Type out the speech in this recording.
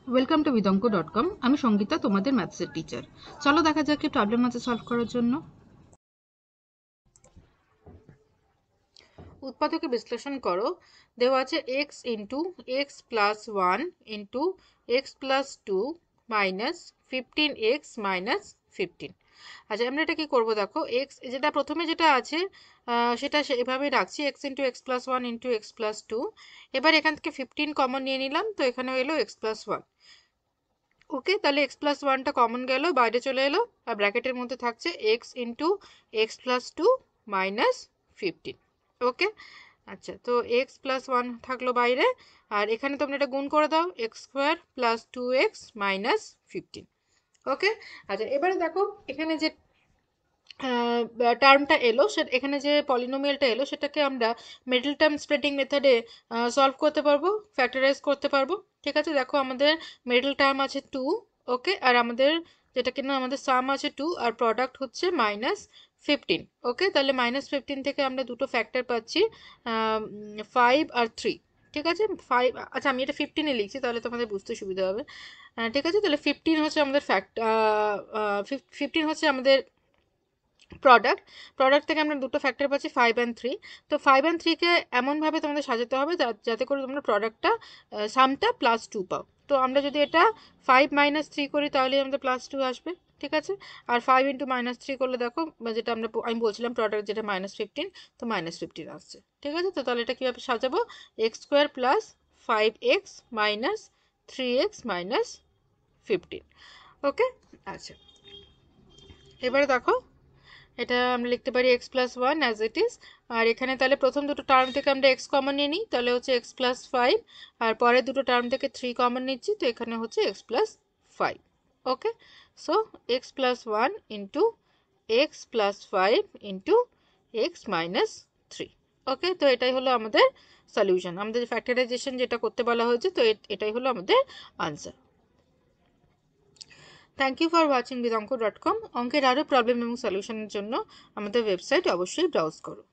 Welcome to বিদঙ্ক.com। আমি সঙ্গীতা, তোমাদের ম্যাথসের teacher. চলো দেখা যাক কি প্রবলেম আছে সলভ করার জন্য। উৎপাদকে বিশ্লেষণ করো। দেওয়া আছে x into x plus one into x plus two minus 15x minus 15। আচ্ছা, আমরা এটা কি করবো দেখো, এক্স যেটা প্রথমে যেটা আছে সেটা এভাবেই রাখছি, x into x plus one into x plus two. এবার এখান থেকে 15 কমন নিয়ে নিলাম, তো এখানে এলো এক্স প্লাস ওয়ান। ওকে, তাহলে এক্স প্লাস ওয়ানটা কমন গেল, বাইরে চলে এলো, আর ব্র্যাকেটের মধ্যে থাকছে x into x plus two minus 15। Okay, আচ্ছা, তো এক্স প্লাস ওয়ান থাকলো বাইরে, আর এখানে তোমরা এটা গুণ করে দাও, x square plus two x minus 15। Okay, আচ্ছা, এবারে দেখো এখানে যে টার্মটা এলো, সেটা এখানে যে পলিনোমিয়ালটা এলো সেটাকে আমরা মিডল টার্ম স্প্লিটিং মেথডে সলভ করতে পারবো, ফ্যাক্টরাইজ করতে পারবো। ঠিক আছে, দেখো আমাদের মিডল টার্ম আছে 2। ওকে, আর আমাদের যেটা কিনা আমাদের সাম আছে 2, আর প্রোডাক্ট হচ্ছে মাইনাস 15। ওকে, তাহলে মাইনাস 15 থেকে আমরা দুটো ফ্যাক্টর পাচ্ছি, 5 আর 3। ঠিক আছে, 5, আচ্ছা আমি এটা 15-এ লিখছি তাহলে তোমাদের বুঝতে সুবিধা হবে। ঠিক আছে, তাহলে 15 হচ্ছে আমাদের 15 হচ্ছে আমাদের প্রোডাক্ট থেকে আমরা দুটো ফ্যাক্টর পাচ্ছি 5 অ্যান্ড 3। তো 5 অ্যান্ড 3কে এমনভাবে তোমাদের সাজাতে হবে যাতে করে তোমরা প্রোডাক্টটা সামটা +2 পাও। তো আমরা যদি এটা 5 মাইনাস 3 করি তাহলে আমাদের +2 আসবে। ঠিক আছে, আর 5 ইন্টু মাইনাস 3 করলে দেখো, যেটা আমি বলছিলাম প্রোডাক্ট যেটা -15, তো -15 আসছে। ঠিক আছে, তো তাহলে এটা কীভাবে সাজাবো, x square plus 5x minus 3x minus 15। Okay, আচ্ছা, এবারে দেখো এটা আমরা লিখতে পারি x plus one as it is. আর এখানে তাহলে প্রথম দুটো টার্ম থেকে আমরা এক্স কমন নিয়ে নিই, তাহলে হচ্ছে এক্স প্লাস 5, আর পরের দুটো টার্ম থেকে 3 কমন নিচ্ছি, তো এখানে হচ্ছে x plus 5। Okay, so x plus one into x plus 5 into x minus 3। Okay, তো এটাই হলো আমাদের সলিউশন, আমাদের ফ্যাক্টরাইজেশন যেটা করতে বলা হয়েছে, তো এটাই হলো আমাদের answer. Thank you for watching বিদঙ্ক.com। অঙ্কের আরও প্রবলেম এবং সলিউশনের জন্য আমাদের ওয়েবসাইট অবশ্যই ব্রাউজ করো।